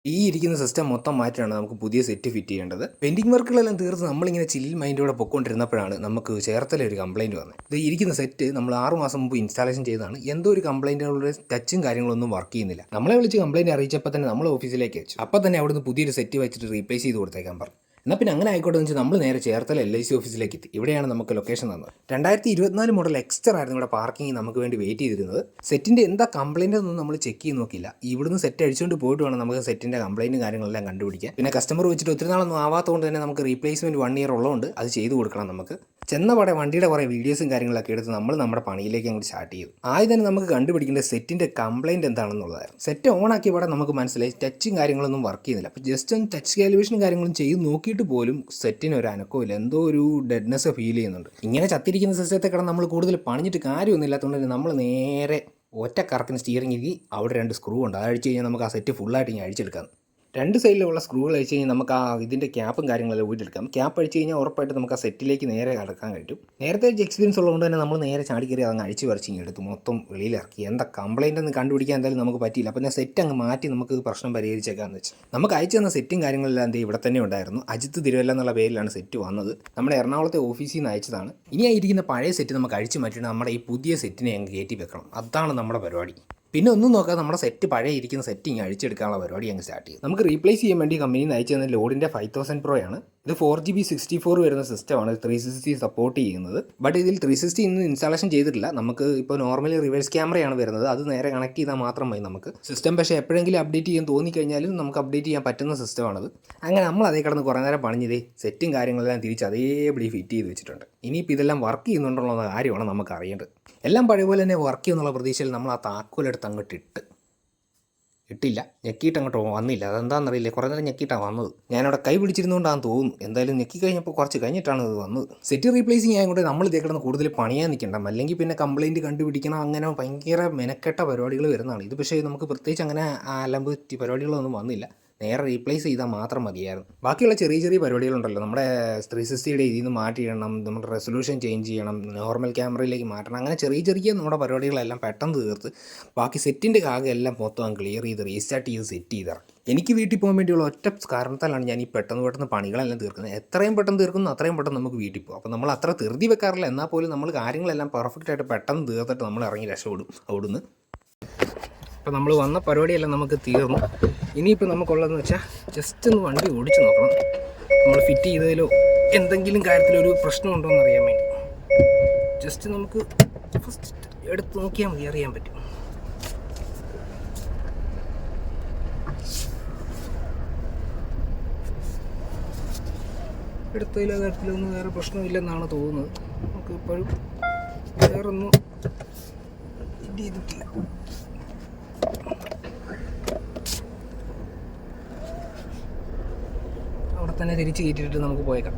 ഈ ഇരിക്കുന്ന സിസ്റ്റം മൊത്തം മാറ്റിയാണ് നമുക്ക് പുതിയ സെറ്റ് ഫിറ്റ് ചെയ്യേണ്ടത്. പെയിന്റിംഗ് വർക്കുകളെല്ലാം തീർത്ത് നമ്മളിങ്ങനെ ചിൽ മൈൻഡോടെ പൊക്കോണ്ടിരുന്നപ്പോഴാണ് നമുക്ക് ചേർത്തല ഒരു കംപ്ലയിൻറ്റ് വന്നത്. ഇത് ഇരിക്കുന്ന സെറ്റ് നമ്മൾ 6 മാസം മുമ്പ് ഇൻസ്റ്റാളേഷൻ ചെയ്തതാണ്. എന്തോ ഒരു കംപ്ലയിൻറ്റുകളുടെ ടച്ചും കാര്യങ്ങളൊന്നും വർക്ക് ചെയ്യുന്നില്ല. നമ്മളെ വിളിച്ച് കംപ്ലയിൻറ്റ് അറിയിച്ചപ്പോൾ തന്നെ നമ്മൾ ഓഫീസിലേക്ക് അയച്ചു. അപ്പോൾ തന്നെ അവിടുന്ന് പുതിയൊരു സെറ്റ് വെച്ചിട്ട് റീപ്ലേസ് ചെയ്ത് കൊടുത്തേക്കാൻ പറഞ്ഞു. എന്നാൽ പിന്നെ അങ്ങനെ ആയിക്കോട്ടെ എന്ന് വെച്ചാൽ നമ്മൾ നേരെ ചേർത്തല LIC ഓഫീസിലേക്ക് എത്തി. ഇവിടെയാണ് നമുക്ക് ലൊക്കേഷൻ തന്നത്. 2024 മോഡൽ എക്സ്റ്റർ ആയിരുന്നു ഇവിടെ പാർക്കിംഗ് നമുക്ക് വേണ്ടി വെയിറ്റ് ചെയ്തിരുന്നത്. സെറ്റിൻ്റെ എന്താ കംപ്ലയിൻ്റ് ഒന്നും നമ്മൾ ചെക്ക് ചെയ്ത് നോക്കിയില്ല. ഇവിടുന്ന് സെറ്റ് അടിച്ചുകൊണ്ട് പോയിട്ട് വേണം നമുക്ക് സെറ്റിൻ്റെ കംപ്ലയിൻറ്റും കാര്യങ്ങളെല്ലാം കണ്ടുപിടിക്കാൻ. പിന്നെ കസ്റ്റമർ വെച്ചിട്ട് ഒത്തിരി നാളൊന്നും ആവാത്തതുകൊണ്ട് തന്നെ നമുക്ക് റീപ്ലേസ്മെൻറ്റ് 1 ഇയർ ഉള്ളതുകൊണ്ട് അത് ചെയ്ത് കൊടുക്കണം. നമുക്ക് ചെന്നപാടെ വണ്ടിയുടെ കുറേ വീഡിയോസും കാര്യങ്ങളൊക്കെ എടുത്ത് നമ്മൾ നമ്മുടെ പണിയിലേക്ക് അങ്ങോട്ട് സ്റ്റാർട്ട് ചെയ്തു. ആദ്യം തന്നെ നമുക്ക് കണ്ടുപിടിക്കേണ്ട സെറ്റിൻ്റെ കംപ്ലയിൻറ്റ് എന്താണെന്നുള്ളതായിരുന്നു. സെറ്റ് ഓൺ ആക്കിയപാടെ നമുക്ക് മനസ്സിലായി ടച്ചും കാര്യങ്ങളൊന്നും വർക്ക് ചെയ്യുന്നില്ല. അപ്പോൾ ജസ്റ്റ് ഒന്ന് ടച്ച് കാലിബ്രേഷനും കാര്യങ്ങളും ചെയ്ത് നോക്കിയിട്ട് പോലും സെറ്റിന് ഒരു അനക്കമില്ല. എന്തോ ഒരു ഡെഡ്നെസ് ഫീൽ ചെയ്യുന്നുണ്ട്. ഇങ്ങനെ ചത്തിരിക്കുന്ന സിസ്റ്റത്തെ കിടന്ന് നമ്മൾ കൂടുതൽ പണിഞ്ഞിട്ട് കാര്യമൊന്നും ഇല്ലാത്തതുകൊണ്ട് തന്നെ നമ്മൾ നേരെ ഒറ്റ കറക്കിന് സ്റ്റിയറിംഗ് അവിടെ 2 സ്ക്രൂ ഉണ്ട്. അത് അഴിച്ച് കഴിഞ്ഞാൽ നമുക്ക് ആ സെറ്റ് ഫുള്ളായിട്ട് ഇങ്ങനെ അഴിച്ചെടുക്കാം. 2 സൈഡിലുള്ള സ്ക്രൂകൾ അഴിച്ച് കഴിഞ്ഞാൽ നമുക്ക് ഇതിൻ്റെ ക്യാപ്പും കാര്യങ്ങളെല്ലാം ഊരിയെടുക്കാം. ക്യാപ്പ് അഴിച്ച് കഴിഞ്ഞാൽ ഉറപ്പായിട്ട് നമുക്ക് ആ സെറ്റിലേക്ക് നേരെ കടക്കാൻ കഴിയും. നേരത്തെ എക്സ്പീരിയൻസ് ഉള്ളതുകൊണ്ട് തന്നെ നമ്മൾ നേരെ ചാടി കയറി അതങ്ങ് അഴിച്ച് പറിച്ചിങ്ങ് എടുത്ത് മൊത്തം വെളിയിലിറക്കി. എന്താ കംപ്ലയിൻ്റ് എന്ന് കണ്ടുപിടിക്കാൻ എന്തായാലും നമുക്ക് പറ്റിയില്ല. അപ്പോൾ ഞാൻ സെറ്റ് അങ്ങ് മാറ്റി നമുക്ക് പ്രശ്നം പരിഹരിച്ചേക്കാന്ന് വെച്ച് നമുക്ക് അയച്ചു തന്ന സെറ്റും കാര്യങ്ങളെല്ലാം എന്ത് ഇവിടെ തന്നെ ഉണ്ടായിരുന്നു. അജിത്ത് തിരുവല്ല എന്നുള്ള പേരിലാണ് സെറ്റ് വന്നത്. നമ്മുടെ എറണാകുളത്തെ ഓഫീസിൽ നിന്ന് അയച്ചതാണ്. ഇനി ആയിരിക്കുന്ന പഴയ സെറ്റ് നമുക്ക് അഴിച്ച് മാറ്റിയിട്ട് നമ്മുടെ ഈ പുതിയ സെറ്റിനെ അങ്ങ് കയറ്റി വെക്കണം. അതാണ് നമ്മുടെ പരിപാടി. പിന്നെ ഒന്നും നോക്കാതെ നമ്മുടെ സെറ്റ് പഴയ ഇരിക്കുന്ന സെറ്റിങ് അഴിച്ചെടുക്കാനുള്ള പരിപാടി അങ്ങ് സ്റ്റാർട്ട് ചെയ്യും. നമുക്ക് റീപ്ലേസ് ചെയ്യാൻ വേണ്ടി കമ്പനിയിൽ നിന്ന് അയച്ചു തന്ന ലോഡിൻ്റെ 5000 Pro ആണ്. ഇത് 4GB 64 വരുന്ന സിസ്റ്റമാണ്. 360 സപ്പോർട്ട് ചെയ്യുന്നത്. ബട്ട് ഇതിൽ 360 ഇന്ന് ഇൻസ്റ്റാളേഷൻ ചെയ്തിട്ടില്ല. നമുക്ക് ഇപ്പോൾ നോർമലി റിവേഴ്സ് ക്യാമറയാണ് വരുന്നത്. അത് നേരെ കണക്ട് ചെയ്താൽ മാത്രം മതി നമുക്ക്. സിസ്റ്റം പക്ഷേ എപ്പോഴെങ്കിലും അപ്ഡേറ്റ് ചെയ്യാൻ തോന്നിക്കഴിഞ്ഞാലും നമുക്ക് അപ്ഡേറ്റ് ചെയ്യാൻ പറ്റുന്ന സിസ്റ്റമാണത്. അങ്ങനെ നമ്മൾ അതേ കിടന്ന് കുറേ നേരം പണിഞ്ഞതേ സെറ്റും കാര്യങ്ങളെല്ലാം തിരിച്ച് അതേപടി ഫിറ്റ് ചെയ്ത് വെച്ചിട്ടുണ്ട്. ഇനിയിപ്പോൾ ഇതെല്ലാം വർക്ക് ചെയ്യുന്നുണ്ടോ എന്ന കാര്യമാണ് നമുക്ക് അറിയേണ്ടത്. എല്ലാം പഴയപോലെ തന്നെ വർക്ക് ചെയ്യുന്നുള്ള പ്രതീക്ഷയിൽ നമ്മൾ ആ താക്കോലെടുത്ത് അങ്ങോട്ട് ഇട്ടില്ല. ഞെക്കിയിട്ട് അങ്ങോട്ട് വന്നില്ല. അതെന്താണെന്നറിയില്ല. കുറേ നേരം ഞെക്കിയിട്ടാണ് വന്നത്. ഞാനവിടെ കൈ പിടിച്ചിരുന്നുകൊണ്ടാണെന്ന് തോന്നുന്നു. എന്തായാലും ഞെക്കി കഴിഞ്ഞപ്പോൾ കുറച്ച് കഴിഞ്ഞിട്ടാണ് ഇത് വന്നത്. സെറ്റ് റീപ്ലേസിങ് ആയതുകൊണ്ട് നമ്മൾ ഇതേ കിടന്ന് കൂടുതൽ പണിയാൻ നിൽക്കണ്ട. അല്ലെങ്കിൽ പിന്നെ കംപ്ലയിൻറ്റ് കണ്ടുപിടിക്കണം. അങ്ങനെ ഭയങ്കര മെനക്കെട്ട പരിപാടികൾ വരുന്നതാണ്. ഇത് പക്ഷേ നമുക്ക് പ്രത്യേകിച്ച് അങ്ങനെ അലമ്പ് പരിപാടികളൊന്നും വന്നില്ല. നേരെ റീപ്ലേസ് ചെയ്താൽ മാത്രം മതിയായിരുന്നു. ബാക്കിയുള്ള ചെറിയ ചെറിയ പരിപാടികളുണ്ടല്ലോ, നമ്മുടെ 360യുടെ ഇതിൽ നിന്ന് മാറ്റിയിടണം, നമ്മുടെ റെസൊല്യൂഷൻ ചേഞ്ച് ചെയ്യണം, നോർമൽ ക്യാമറയിലേക്ക് മാറ്റണം. അങ്ങനെ ചെറിയ ചെറിയ നമ്മുടെ പരിപാടികളെല്ലാം പെട്ടെന്ന് തീർത്ത് ബാക്കി സെറ്റിൻ്റെ എല്ലാം മൊത്തം ക്ലിയർ ചെയ്ത് റീസ്റ്റാർട്ട് ചെയ്ത് സെറ്റ് ചെയ്തിറക്കി. എനിക്ക് വീട്ടിൽ പോകാൻ വേണ്ടിയുള്ള ഒറ്റ കാരണത്താലാണ് ഞാൻ ഈ പെട്ടെന്ന് പണികളെല്ലാം തീർക്കുന്നത്. എത്രയും പെട്ടെന്ന് തീർക്കുന്നു അത്രയും പെട്ടെന്ന് നമുക്ക് വീട്ടിൽ പോകും. അപ്പോൾ നമ്മൾ അത്ര ധൃതി വെക്കാറില്ല. എന്നാൽ പോലും നമ്മൾ കാര്യങ്ങളെല്ലാം പെർഫെക്റ്റായിട്ട് പെട്ടെന്ന് തീർത്തിട്ട് നമ്മൾ ഇറങ്ങി രക്ഷപ്പെടും അവിടുന്ന്. അപ്പോൾ നമ്മൾ വന്ന പരിപാടിയെല്ലാം നമുക്ക് തീർന്നു. ഇനിയിപ്പോൾ നമുക്കുള്ളതെന്ന് വെച്ചാൽ ജസ്റ്റ് ഒന്ന് വണ്ടി ഓടിച്ച് നോക്കണം. നമ്മൾ ഫിറ്റ് ചെയ്തതിലോ എന്തെങ്കിലും കാര്യത്തിലൊരു പ്രശ്നമുണ്ടോ എന്ന് അറിയാൻ വേണ്ടി ജസ്റ്റ് നമുക്ക് ഫസ്റ്റ് എടുത്ത് നോക്കിയാൽ മതി, അറിയാൻ പറ്റും. എടുത്തതിലോ കാര്യത്തിലൊന്നും വേറെ പ്രശ്നമില്ലെന്നാണ് തോന്നുന്നത്. നമുക്ക് ഇപ്പോഴും വേറൊന്നും ഫിറ്റ് ചെയ്തിട്ടില്ല. അവിടെ തന്നെ തിരിച്ച് കയറ്റിയിട്ട് നമുക്ക് പോയേക്കാം.